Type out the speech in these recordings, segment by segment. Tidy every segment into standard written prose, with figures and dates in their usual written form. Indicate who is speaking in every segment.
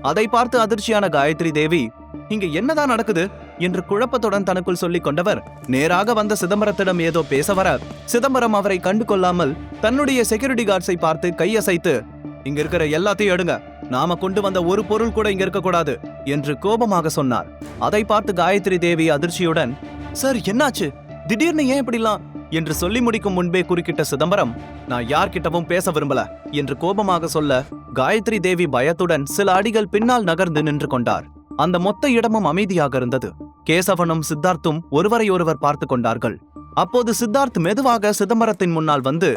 Speaker 1: அதை பார்த்து அதிர்ச்சியான காயத்ரி தேவி, இங்க என்னதான் நடக்குது என்று குழப்பத்துடன் தனக்குள் சொல்லிக் கொண்டவர் நேராக வந்த சிதம்பரத்திடம் ஏதோ பேச வர, சிதம்பரம் அவரை கண்டு கொள்ளாமல் தன்னுடைய செக்யூரிட்டி கார்ட்ஸை பார்த்து கையசைத்து, இங்க இருக்கிற எல்லாத்தையும் எடுங்க, நாம கொண்டு வந்த ஒரு பொருள் கூட இங்க இருக்கக்கூடாது என்று கோபமாக சொன்னார். அதை பார்த்து காயத்ரி தேவி அதிர்ச்சியுடன், சார் என்னாச்சு, திடீர்னு ஏன் இப்படிலாம் என்று சொல்லி முடிக்கும் முன்பே குறுக்கிட்ட சிதம்பரம், நான் யார்கிட்டவும் பேச விரும்பல என்று கோபமாக சொல்ல, காயத்ரி தேவி பயத்துடன் சில அடிகள் பின்னால் நகர்ந்து நின்று கொண்டார். அந்த மொத்த இடமும் அமைதியாக இருந்தது. கேசவனும் சித்தார்த்தும் ஒருவரை ஒருவர் பார்த்து கொண்டார்கள். அப்போது சித்தார்த் மெதுவாக சிதம்பரத்தின் முன்னால் வந்து,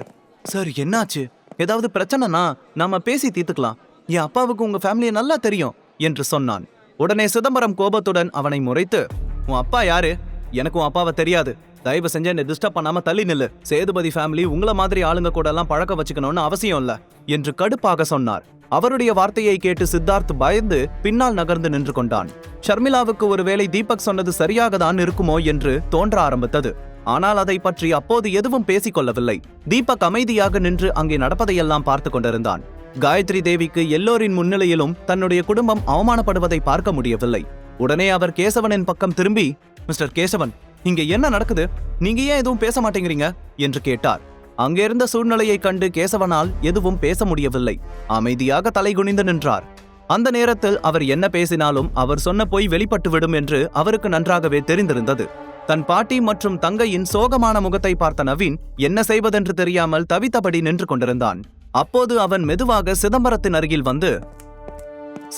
Speaker 1: சார் என்னாச்சு, ஏதாவது பிரச்சனைனா நாம பேசி தீர்த்துக்கலாம், என் அப்பாவுக்கு உங்க ஃபேமிலியை நல்லா தெரியும் என்று சொன்னான். உடனே சிதம்பரம் கோபத்துடன் அவனை முறைத்து, உன் அப்பா யாரு, எனக்கு உன் அப்பாவை தெரியாது, தயவு செஞ்சு என்னை டிஸ்டர்ப் பண்ணாம தள்ளி நில்லு, சேதுபதி ஃபேமிலி உங்கள மாதிரி ஆளுங்க கூட எல்லாம் பழக்க வச்சுக்கணும்னு அவசியம் இல்ல என்று கடுப்பாக சொன்னார். அவருடைய வார்த்தையை கேட்டு சித்தார்த் பயந்து பின்னால் நகர்ந்து நின்று கொண்டான். ஷர்மிளாவுக்கு ஒருவேளை தீபக் சொன்னது சரியாக தான் இருக்குமோ என்று தோன்ற ஆரம்பித்தது. ஆனால் அதை பற்றி அப்போது எதுவும் பேசிக் கொள்ளவில்லை. தீபக் அமைதியாக நின்று அங்கே நடப்பதையெல்லாம் பார்த்து கொண்டிருந்தான். காயத்ரி தேவிக்கு எல்லோரின் முன்னிலையிலும் தன்னுடைய குடும்பம் அவமானப்படுவதை பார்க்க முடியவில்லை. உடனே அவர் கேசவனின் பக்கம் திரும்பி, மிஸ்டர் கேசவன், இங்க என்ன நடக்குது, நீங்க ஏன் எதுவும் பேச மாட்டேங்கிறீங்க என்று கேட்டார். அங்கிருந்த சூழ்நிலையை கண்டு கேசவனால் எதுவும் பேச முடியவில்லை. அமைதியாக தலை குனிந்து நின்றார். அந்த நேரத்தில் அவர் என்ன பேசினாலும் அவர் சொன்ன பொய் வெளிப்பட்டுவிடும் என்று அவருக்கு நன்றாகவே தெரிந்திருந்தது. தன் பாட்டி மற்றும் தங்கையின் சோகமான முகத்தை பார்த்த நவீன் என்ன செய்வதென்று தெரியாமல் தவித்தபடி நின்று கொண்டிருந்தான். அப்போது அவன் மெதுவாக சிதம்பரத்தின் அருகில் வந்து,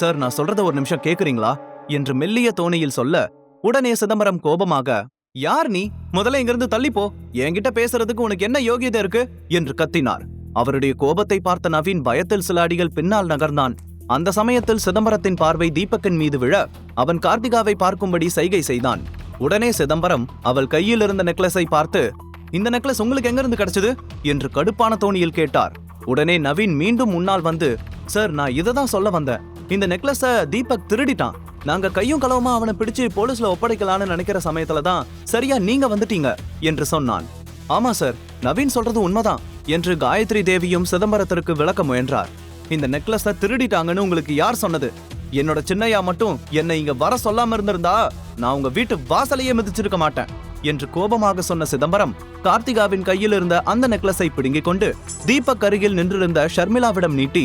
Speaker 1: சார் நான் சொல்றத ஒரு நிமிஷம் கேக்குறீங்களா என்று மெல்லிய தோணியில் சொல்ல, உடனே சிதம்பரம் கோபமாக, யார் நீ, முதல்ல இங்கிருந்து தள்ளிப்போ, என்கிட்ட பேசுறதுக்கு உனக்கு என்ன யோகியதை இருக்கு என்று கத்தினார். அவருடைய கோபத்தை பார்த்த நவீன் பயத்தில் சில அடிகள் பின்னால் நகர்ந்தான். அந்த சமயத்தில் சிதம்பரத்தின் பார்வை தீபக்கின் மீது விழ அவன் கார்த்திகாவை பார்க்கும்படி சைகை செய்தான். உடனே சிதம்பரம் அவள் கையில் இருந்த நெக்லஸை பார்த்து, இந்த நெக்லஸ் உங்களுக்கு எங்கிருந்து கிடைச்சது என்று கடுப்பான தோணியில் கேட்டார். உடனே நவீன் மீண்டும் முன்னால் வந்து, சார் நான் இததான் சொல்ல வந்தேன், இந்த நெக்லஸ தீபக் திருடிட்டான், நாங்க கையும் களவுமா அவனை பிடிச்சு போலீஸ்ல ஒப்படைக்கலான்னு நினைக்கிற சமயத்துலதான் சரியா நீங்க வந்துட்டீங்க என்று சொன்னான். ஆமா சார், நவீன் சொல்றது உண்மைதான் என்று காயத்ரி தேவியும் சிதம்பரத்திற்கு விளக்க முயன்றார். இந்த நெக்லஸ திருடிட்டாங்கன்னு உங்களுக்கு யார் சொன்னது? என்னோட சின்னையா மட்டும் என்னை இங்க வர சொல்லாம இருந்திருந்தா நான் உங்க வீட்டு வாசலையே மிதிச்சிருக்க மாட்டேன் என்று கோபமாக சொன்ன சிதம்பரம் கார்த்திகாவின் கையில் இருந்த அந்த நெக்லஸை பிடுங்கிக் கொண்டு தீபக் அருகில் நின்றிருந்த ஷர்மிளாவிடம் நீட்டி,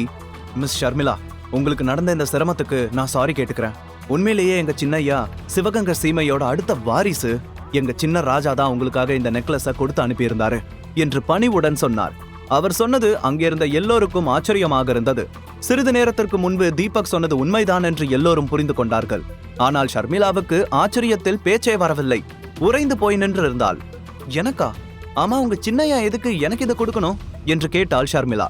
Speaker 1: மிஸ் ஷர்மிளா, உங்களுக்கு நடந்த இந்த சிரமத்துக்கு நான் சாரி கேட்டுக்கிறேன். உண்மையிலேயே எங்க சின்னையா சிவகங்கை சீமையோட அடுத்த வாரிசு, எங்க சின்ன ராஜா தான் உங்களுக்காக இந்த நெக்லஸ கொடுத்து அனுப்பியிருந்தாரு என்று பணிவுடன் சொன்னார். அவர் சொன்னது அங்கிருந்த எல்லோருக்கும் ஆச்சரியமாக இருந்தது. சிறிது நேரத்திற்கு முன்பு தீபக் சொன்னது உண்மைதான் என்று எல்லோரும் புரிந்து கொண்டார்கள். ஆனால் ஷர்மிளாவுக்கு ஆச்சரியத்தில் பேச்சே வரவில்லை. உறைந்து போய் நின்று இருந்தாள். எனக்கா? ஆமா, உங்க சின்னையா எதுக்கு எனக்கு இதை கொடுக்கணும் என்று கேட்டாள் ஷர்மிளா.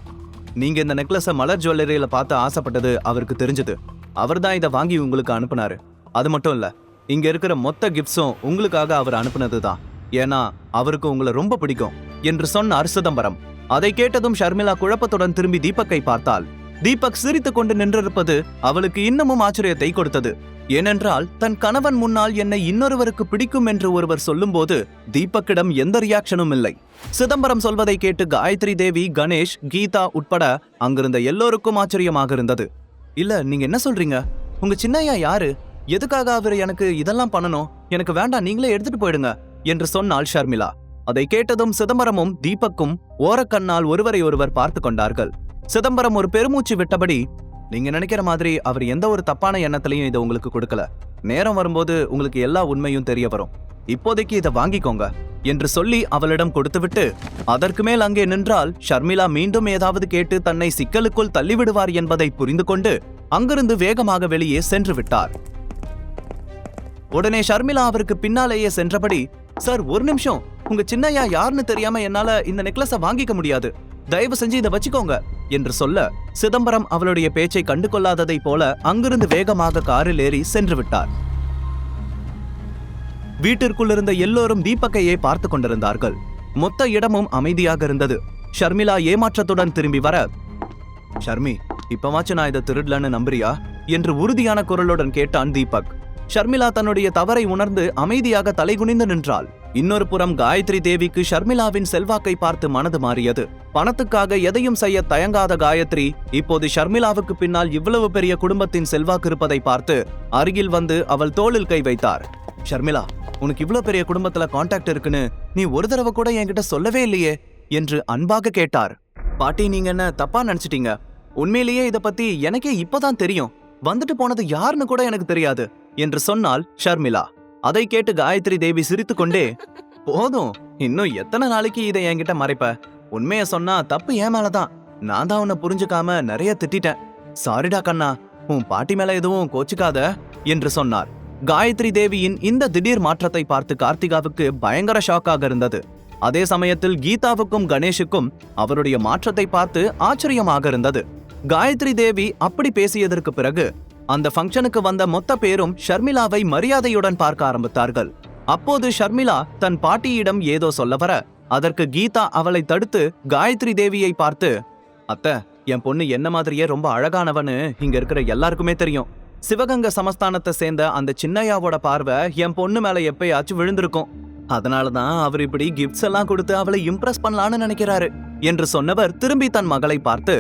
Speaker 1: நீங்க இந்த நெக்லஸ மலர் ஜுவல்லரியில பார்த்து ஆசைப்பட்டது அவருக்கு தெரிஞ்சது. அவர் தான் இதை வாங்கி உங்களுக்கு அனுப்புனாரு. அது மட்டும் இல்ல, இங்க இருக்கிற மொத்த கிஃப்ட்ஸும் உங்களுக்காக அவர் அனுப்புனதுதான். ஏன்னா அவருக்கு உங்களை ரொம்ப பிடிக்கும் என்று சொன்னார் சிதம்பரம். அதை கேட்டதும் ஷர்மிளா குழப்பத்துடன் திரும்பி தீபக்கை பார்த்தாள். தீபக் சிரித்துக் கொண்டு நின்றிருப்பது அவளுக்கு இன்னமும் ஆச்சரியத்தை கொடுத்தது. ஏனென்றால் தன் கணவன் முன்னால் என்னை இன்னொருவருக்கு பிடிக்கும் என்று ஒருவர் சொல்லும்போது தீபக்கிடம் எந்த ரியாக்ஷனும் இல்லை. சிதம்பரம் சொல்வதை கேட்டு காயத்ரி தேவி, கணேஷ், கீதா உட்பட அங்கிருந்த எல்லோருக்கும் ஆச்சரியமாக இருந்தது. இல்ல, நீங்க என்ன சொல்றீங்க? உங்க சின்னையா யாரு? எதுக்காக அவர் எனக்கு இதெல்லாம் பண்ணணும்? எனக்கு வேண்டாம், நீங்களே எடுத்துட்டு போயிடுங்க என்று சொன்னாள் ஷர்மிளா. அதை கேட்டதும் சிதம்பரமும் தீபக்கும் ஓரக்கண்ணால் ஒருவரை ஒருவர் பார்த்து கொண்டார்கள். சிதம்பரம் ஒரு பெருமூச்சு விட்டபடி, நீங்க நினைக்கிற மாதிரி அவர் எந்த ஒரு தப்பான எண்ணத்திலையும் இதை உங்களுக்கு கொடுக்கல. நேரம் வரும்போது உங்களுக்கு எல்லா உண்மையும் தெரிய வரும். இப்போதைக்கு இதை வாங்கிக்கோங்க என்று சொல்லி அவளிடம் கொடுத்துவிட்டு அதற்கு மேல் அங்கே நின்றால் ஷர்மிளா மீண்டும் ஏதாவது கேட்டு தன்னை சிக்கலுக்குள் தள்ளிவிடுவார் என்பதை புரிந்து கொண்டு அங்கிருந்து வேகமாக வெளியே சென்று விட்டார். உடனே ஷர்மிளா அவருக்கு பின்னாலேயே சென்றபடி, சார் ஒரு நிமிஷம், உங்க சின்னையா யாருன்னு தெரியாம என்னால இந்த நெக்லஸ வாங்கிக்க முடியாது, தயவு செஞ்சு இதை வச்சுக்கோங்க என்று சொல்ல சிதம்பரம் அவளுடைய பேச்சை கண்டு கொள்ளாததை போல அங்கிருந்து வேகமாக காரில் ஏறி சென்று விட்டார். வீட்டிற்குள் இருந்த எல்லோரும் தீபக்கையே பார்த்து கொண்டிருந்தார்கள். மொத்த இடமும் அமைதியாக இருந்தது. ஷர்மிளா ஏமாற்றத்துடன் திரும்பி வர, ஷர்மி, இப்பவாச்சும் நான் இதை திருடலன்னு நம்புறியா என்று உறுதியான குரலுடன் கேட்டான் தீபக். ஷர்மிளா தன்னுடைய தவறை உணர்ந்து அமைதியாக தலைகுனிந்து நின்றாள். இன்னொரு புறம் காயத்ரி தேவிக்கு ஷர்மிளாவின் செல்வாக்கை பார்த்து மனது மாறியது. பணத்துக்காக எதையும் செய்ய தயங்காத காயத்ரி இப்போது ஷர்மிளாவுக்கு பின்னால் இவ்வளவு பெரிய குடும்பத்தின் செல்வாக்கு இருப்பதை பார்த்து அருகில் வந்து அவள் தோளில் கை வைத்தார். ஷர்மிளா, உனக்கு இவ்வளவு பெரிய குடும்பத்துல கான்டாக்ட் இருக்குன்னு நீ ஒரு தடவை கூட என்கிட்ட சொல்லவே இல்லையே என்று அன்பாக கேட்டார். பாட்டி, நீங்க என்ன தப்பா நினைச்சிட்டீங்க? உண்மையிலேயே இத பத்தி எனக்கே இப்பதான் தெரியும். வந்துட்டு போனது யாருன்னு கூட எனக்கு தெரியாது என்று சொன்னாள் ஷர்மிளா. அதை கேட்டு காயத்ரி தேவி சிரித்துக்கொண்டே, போதும், இன்னும் எத்தனை நாளைக்கு இதை என்கிட்ட மறைப்ப? உண்மைய சொன்னா தப்பு ஏன் மேலதான். நான் தான் உன்னை புரிஞ்சுக்காம நிறைய திட்டிட்டேன். சாரிடா கண்ணா, உன் பாட்டி மேல எதுவும் கோச்சுக்காத என்று சொன்னார். காயத்ரி தேவியின் இந்த திடீர் மாற்றத்தை பார்த்து கார்த்திகாவுக்கு பயங்கர ஷாக்காக இருந்தது. அதே சமயத்தில் கீதாவுக்கும் கணேஷுக்கும் அவருடைய மாற்றத்தை பார்த்து ஆச்சரியமாக இருந்தது. காயத்ரி தேவி அப்படி பேசியதற்கு பிறகு அந்த ஃபங்க்ஷனுக்கு வந்த மொத்த பேரும் ஷர்மிளாவை மரியாதையுடன் பார்க்க ஆரம்பித்தார்கள். அப்போது ஷர்மிளா தன் பாட்டியிடம் ஏதோ சொல்ல வர அதற்கு கீதா அவளை தடுத்து காயத்ரி தேவியை பார்த்து, அத்தை, என் பொண்ணு என்ன மாதிரியே ரொம்ப அழகானவன்னு இங்க இருக்கிற எல்லாருக்குமே தெரியும். சிவகங்கை சமஸ்தானத்தை சேர்ந்த அந்த சின்னையாவோட பார்வை என் பொண்ணு மேல எப்பயாச்சும் விழுந்திருக்கும். அதனாலதான் அவர் இப்படி கிஃப்ட்ஸ் எல்லாம் கொடுத்து அவளை இம்ப்ரெஸ் பண்ணலான்னு நினைக்கிறாரு என்று சொன்னவர் திரும்பி தன் மகளை பார்த்து,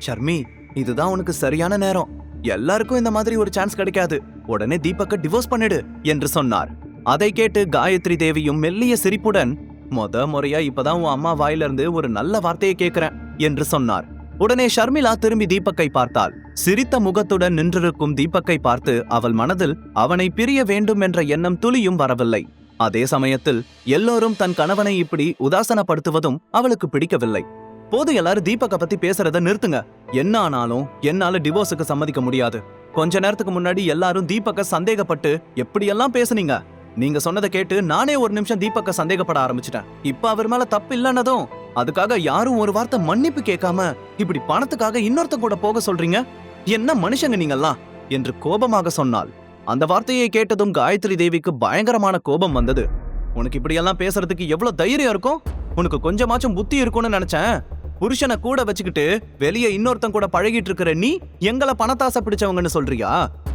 Speaker 1: ஷர்மி, இதுதான் உனக்கு சரியான நேரம். எல்லாருக்கும் இந்த மாதிரி ஒரு சான்ஸ் கிடைக்காது. உடனே தீபக்க டிவோர்ஸ் பண்ணிடு என்று சொன்னார். அதை கேட்டு காயத்ரி தேவியும் மெல்லிய சிரிப்புடன், முறையா இப்பதான் உன் அம்மா வாயிலிருந்து ஒரு நல்ல வார்த்தையை கேட்கிறேன் என்று சொன்னார். உடனே ஷர்மிளா திரும்பி தீபக்கை பார்த்தாள். சிரித்த முகத்துடன் நின்றிருக்கும் தீபக்கை பார்த்து அவள் மனதில் அவனை பிரிய வேண்டும் என்ற எண்ணம் துளியும் வரவில்லை. அதே சமயத்தில் எல்லோரும் தன் கணவனை இப்படி உதாசனப்படுத்துவதும் அவளுக்கு பிடிக்கவில்லை. போது, எல்லாரும் தீபக்க பத்தி பேசுறத நிறுத்துங்க. என்ன ஆனாலும் என்னால டிவோர்ஸுக்கு சம்மதிக்க முடியாது. கொஞ்ச நேரத்துக்கு முன்னாடி எல்லாரும் தீபக்க சந்தேகப்பட்டு எப்படியெல்லாம் பேசுனீங்க. நீங்க சொன்னதை கேட்டு நானே ஒரு நிமிஷம் தீபக்க சந்தேகப்பட ஆரம்பிச்சிட்டேன். இப்ப அவர் மேல தப்பு இல்லைன்னதும் அதுக்காக யாரும் ஒரு வார்த்தை மன்னிப்பு கேட்காம இப்படி பணத்துக்காக இன்னொருத்த கூட போக சொல்றீங்க. என்ன மனுஷங்க நீங்கெல்லாம் என்று கோபமாக சொன்னாள். அந்த வார்த்தையை கேட்டதும் காயத்ரி தேவிக்கு பயங்கரமான கோபம் வந்தது. உனக்கு இப்படியெல்லாம் பேசுறதுக்கு எவ்வளவு தைரியம் இருக்கும்? உனக்கு கொஞ்சமாச்சும் புத்தி இருக்கும்னு நினைச்சேன். புருஷனை கூட வச்சுக்கிட்டு வெளியே இன்னொருத்தன் கூட பழகிட்டு இருக்கிற நீ எங்களை பணத்தாசை பிடிச்சவங்கன்னு சொல்றியா?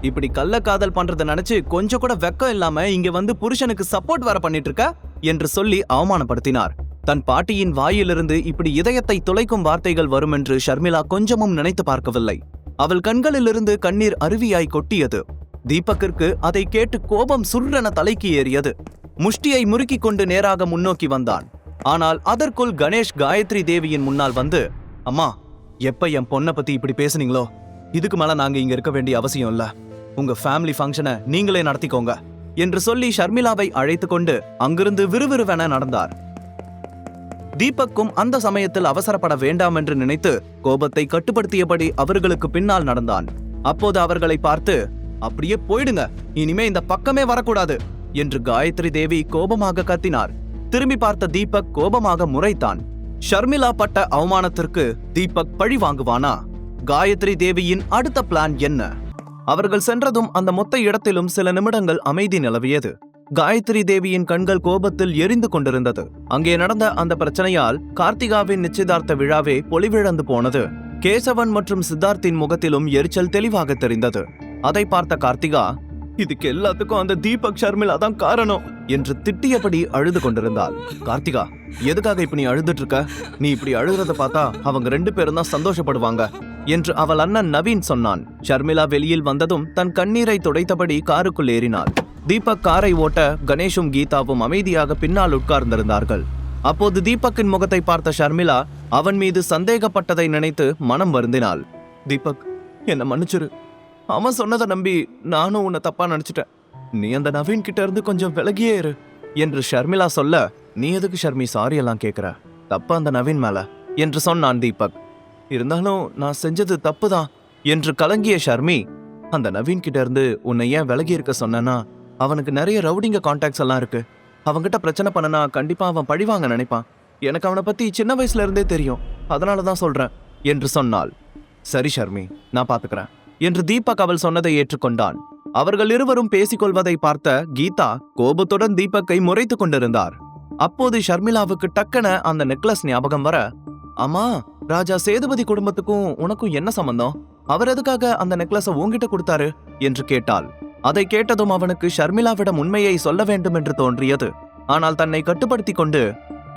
Speaker 1: இப்படி கள்ள காதல் பண்றதை நினைச்சு கொஞ்சம் கூட வெக்கம் இல்லாம இங்க வந்து புருஷனுக்கு சப்போர்ட் வர பண்ணிட்டு இருக்க என்று சொல்லி அவமானப்படுத்தினார். தன் பாட்டியின் வாயிலிருந்து இப்படி இதயத்தை துளைக்கும் வார்த்தைகள் வரும் என்று ஷர்மிளா கொஞ்சமும் நினைத்து பார்க்கவில்லை. அவள் கண்களிலிருந்து கண்ணீர் அருவியாய் கொட்டியது. தீபக்கிற்கு அதை கேட்டு கோபம் சுர்ரென தலைக்கு ஏறியது. முஷ்டியை முறுக்கிக் கொண்டு நேராக முன்னோக்கி வந்தான். ஆனால் அதற்குள் கணேஷ் காயத்ரி தேவியின் முன்னால் வந்து, அம்மா, எப்ப என் பொண்ணை பத்தி இப்படி பேசுனீங்களோ இதுக்கு மேல நாங்க இங்க இருக்க வேண்டிய அவசியம் இல்ல. உங்க ஃபேமிலி ஃபங்க்ஷனை நீங்களே நடத்திக்கோங்க என்று சொல்லி ஷர்மிளாவை அழைத்து கொண்டு அங்கிருந்து விறுவிறுவென நடந்தார். தீபக்கும் அந்த சமயத்தில் அவசரப்பட வேண்டாம் என்று நினைத்து கோபத்தை கட்டுப்படுத்தியபடி அவர்களுக்கு பின்னால் நடந்தான். அப்போது அவர்களை பார்த்து, அப்படியே போயிடுங்க, இனிமே இந்த பக்கமே வரக்கூடாது என்று காயத்ரி தேவி கோபமாக கத்தினார். திரும்பி பார்த்த தீபக் கோபமாக முறைத்தான். ஷர்மிளா பட்ட அவமானத்திற்கு தீபக் பழி வாங்குவானா? காயத்ரி தேவியின் அடுத்த பிளான் என்ன? அவர்கள் சென்றதும் அந்த மொத்த இடத்திலும் சில நிமிடங்கள் அமைதி நிலவியது. காயத்ரி தேவியின் கண்கள் கோபத்தில் எரிந்து கொண்டிருந்தது. அங்கே நடந்த அந்த பிரச்சனையால் கார்த்திகாவின் நிச்சயதார்த்த விழாவே பொலிவிழந்து போனது. கேசவன் மற்றும் சித்தார்த்தின் முகத்திலும் எரிச்சல் தெளிவாக தெரிந்தது. அதை பார்த்த கார்த்திகா, இதுக்கு எல்லாத்துக்கும் அந்த தீபக் ஷர்மிளா தான் காரணம் என்று திட்டியபடி அழுது கொண்டிருந்தாள். கார்த்திகா, எதுக்காக இப்ப நீ அழுதுட்டு இருக்க? நீ இப்படி அழுகிறத பார்த்தா அவங்க 2 பேரும் தான் சந்தோஷப்படுவாங்க என்று அவள் அண்ணன் நவீன் சொன்னான். ஷர்மிளா வெளியில் வந்ததும் தன் கண்ணீரை துடைத்தபடி காருக்குள் ஏறினாள். தீபக் காரை ஓட்ட கணேஷும் கீதாவும் அமைதியாக பின்னால் உட்கார்ந்திருந்தார்கள். அப்போது தீபக்கின் முகத்தை பார்த்த ஷர்மிளா அவன் மீது சந்தேகப்பட்டதை நினைத்து மனம் வருந்தினாள். தீபக், என்ன மன்னிச்சிரு. அவன் சொன்னதை நம்பி நானும் உன்னை தப்பா நினைச்சிட்டேன். நீ அந்த நவீன் கிட்ட இருந்து கொஞ்சம் விலகியே இரு என்று ஷர்மிளா சொல்ல, நீ எதுக்கு ஷர்மி சாரி எல்லாம் கேட்கிற? தப்பா அந்த நவீன் மேல என்று சொன்னான் தீபக். இருந்தாலும் நான் செஞ்சது தப்புதான் என்று கலங்கிய ஷர்மி, அந்த நவீன் கிட்ட இருந்து உன்னை ஏன் விலகி இருக்க சொன்னா, அவனுக்கு நிறைய ரவுடிங்க கான்டாக்ட்ஸ் எல்லாம் இருக்கு. அவன்கிட்ட பிரச்சனை பண்ணனா கண்டிப்பா அவன் பழிவாங்க நினைப்பான். எனக்கு அவனை பத்தி சின்ன வயசுல இருந்தே தெரியும், அதனாலதான் சொல்றேன் என்று சொன்னாள். சரி ஷர்மி, நான் பாத்துக்கிறேன் என்று தீபக் அவள் சொன்னதை ஏற்றுக்கொண்டான். அவர்கள் இருவரும் பேசிக்கொள்வதை பார்த்த கீதா கோபத்துடன் தீபக்கை முறைத்து கொண்டிருந்தார். அப்போது ஷர்மிளாவுக்கு டக்கன அந்த நெக்லஸ் ஞாபகம் வர, அம்மா, ராஜா சேதுபதி குடும்பத்துக்கும் உனக்கும் என்ன சம்பந்தம்? அவர் எதுக்காக அந்த நெக்லஸை உன்கிட்ட கொடுத்தாரு என்று கேட்டாள். அதை கேட்டதும் அவனுக்கு ஷர்மிளாவிடம் உண்மையை சொல்ல வேண்டும் என்று தோன்றியது. ஆனால் தன்னை கட்டுப்படுத்தி கொண்டு,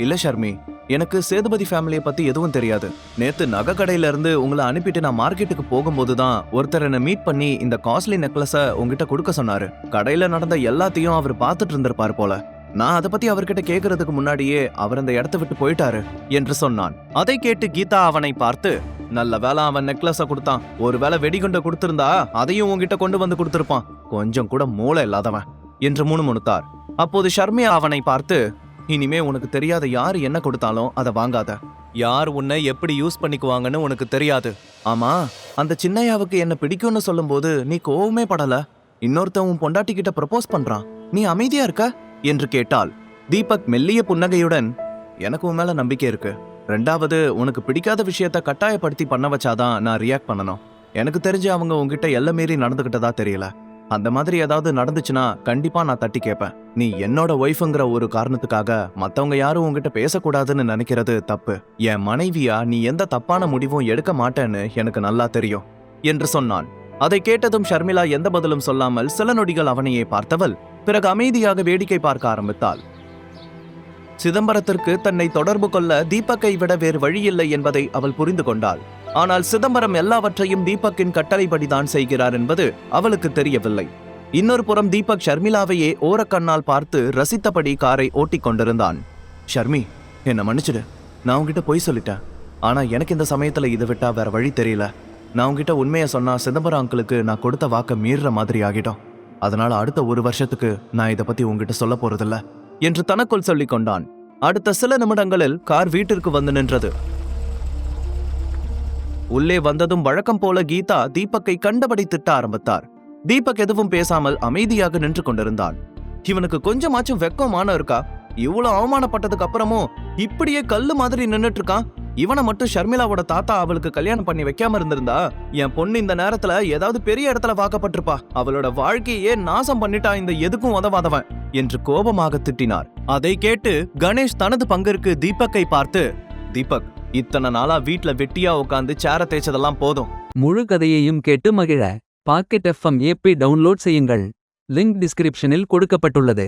Speaker 1: இல்ல ஷர்மி, எனக்கு சேதுபதி ஃபேமிலியை பத்தி எதுவும் தெரியாது. நேத்து நகை கடையில இருந்து உங்களை அனுப்பிட்டு நான் மார்க்கெட்டுக்கு போகும்போது தான் ஒருத்தர் என்ன மீட் பண்ணி இந்த காஸ்ட்லி நெக்லஸ உங்ககிட்ட கொடுக்க சொன்னாரு. கடையில நடந்த எல்லாத்தையும் அவர் பார்த்துட்டு இருந்திருப்பார் போல. நான் அதை பத்தி அவர்கிட்ட கேட்கறதுக்கு முன்னாடியே அவர் அந்த இடத்த விட்டு போயிட்டாரு என்று சொன்னான். அதை கேட்டு கீதா அவனை பார்த்து, நல்ல வேலை அவன் நெக்லஸ கொடுத்தான். ஒருவேளை வெடிகுண்ட கொடுத்திருந்தா அதையும் உங்ககிட்ட கொண்டு வந்து கொடுத்திருப்பான். கொஞ்சம் கூட மூளை இல்லாதவன் என்று முணுமுணுத்தார். அப்போது ஷர்மியா அவனை பார்த்து, இனிமே உனக்கு தெரியாத யாரு என்ன கொடுத்தாலும் அதை வாங்காத. யார் உன்னை எப்படி யூஸ் பண்ணிக்குவாங்கன்னு உனக்கு தெரியாது. ஆமா, அந்த சின்னையாவுக்கு என்ன பிடிக்கும்னு சொல்லும் போது நீ கோவமே படல. இன்னொருத்தன் உன் பொண்டாட்டி கிட்ட ப்ரப்போஸ் பண்றான், நீ அமைதியா இருக்க என்று கேட்டாள். தீபக் மெல்லிய புன்னகையுடன், எனக்கு உன் மேல நம்பிக்கை இருக்கு. ரெண்டாவது, உனக்கு பிடிக்காத விஷயத்த கட்டாயப்படுத்தி பண்ண வச்சாதான் நான் ரியாக்ட் பண்ணணும். எனக்கு தெரிஞ்சு அவங்க உங்ககிட்ட எல்லை மீறி நடந்துகிட்டதா தெரியல. அந்த மாதிரி ஏதாவது நடந்துச்சுன்னா கண்டிப்பா நான் தட்டி கேட்பேன். நீ என்னோட ஒய்ஃபுங்கிற ஒரு காரணத்துக்காக மத்தவங்க யாரும் உங்ககிட்ட பேசக்கூடாதுன்னு நினைக்கிறது தப்பு. என் மனைவியா நீ எந்த தப்பான முடிவும் எடுக்க மாட்டேன்னு எனக்கு நல்லா தெரியும் என்று சொன்னான். அதை கேட்டதும் ஷர்மிளா எந்த பதிலும் சொல்லாமல் சில நொடிகள் அவனையே பார்த்தவள் பிறகு அமைதியாக வேடிக்கை பார்க்க ஆரம்பித்தாள். சிதம்பரத்திற்கு தன்னை தொடர்பு கொள்ள தீபக்கை விட வேறு வழியில்லை என்பதை அவள் புரிந்து கொண்டாள். ஆனால் சிதம்பரம் எல்லாவற்றையும் தீபக்கின் கட்டளைப்படிதான் செய்கிறார் என்பது அவளுக்கு தெரியவில்லை. இன்னொரு புறம் தீபக் ஷர்மிளாவையே ஓரக்கண்ணால் பார்த்து ரசித்தபடி காரை ஓட்டிக் கொண்டிருந்தான். ஷர்மி, என்ன மன்னிச்சிடு. நான் உங்ககிட்ட பொய் சொல்லிட்டேன். ஆனா எனக்கு இந்த சமயத்துல இதை விட்டா வேற வழி தெரியல. நான் உங்ககிட்ட உண்மையை சொன்னா சிதம்பரம் அங்கிளுக்கு நான் கொடுத்த வாக்க மீறுற மாதிரி ஆகிடும். அதனால அடுத்த 1 வருஷத்துக்கு நான் இதை பத்தி உங்ககிட்ட சொல்ல போறதில்ல என்று தனக்குள் சொல்லிக் கொண்டான். அடுத்த சில நிமிடங்களில் கார் வீட்டிற்கு வந்து நின்றது. உள்ளே வந்ததும் வழக்கம் போல கீதா தீபக்கை கண்டபடி திட்ட ஆரம்பித்தார். தீபக் எதுவும் பேசாமல் அமைதியாக நின்று கொண்டிருந்தான். இவனுக்கு கொஞ்சமாச்சும் வெக்கமான இருக்கா? இவ்வளவு அவமானப்பட்டதுக்கு அப்புறமும் இப்படியே கல்லு மாதிரி நின்னுட்டு இருக்கான். இவனை மட்டும் ஷர்மிளாவோட தாத்தா அவளுக்கு கல்யாணம் பண்ணி வைக்காம இருந்திருந்தா என் பொண்ணு இந்த நேரத்துல ஏதாவது பெரிய இடத்துல வாக்கப்பட்டிருப்பா. அவளோட வாழ்க்கையே நாசம் பண்ணிட்டா இந்த எதுக்கும் உதவாதவன் என்று கோபமாக திட்டினார். அதை கேட்டு கணேஷ் தனது பங்கிற்கு தீபக்கை பார்த்து, தீபக், இத்தனை நாளா வீட்ல வெட்டியா உட்காந்து சேர தேய்ச்சதெல்லாம் போதும்.
Speaker 2: முழு கதையையும் கேட்டு மகிழ பாக்கெட் FM ஆப்பை டவுன்லோட் செய்யுங்கள். லிங்க் டிஸ்கிரிப்ஷனில் கொடுக்கப்பட்டுள்ளது.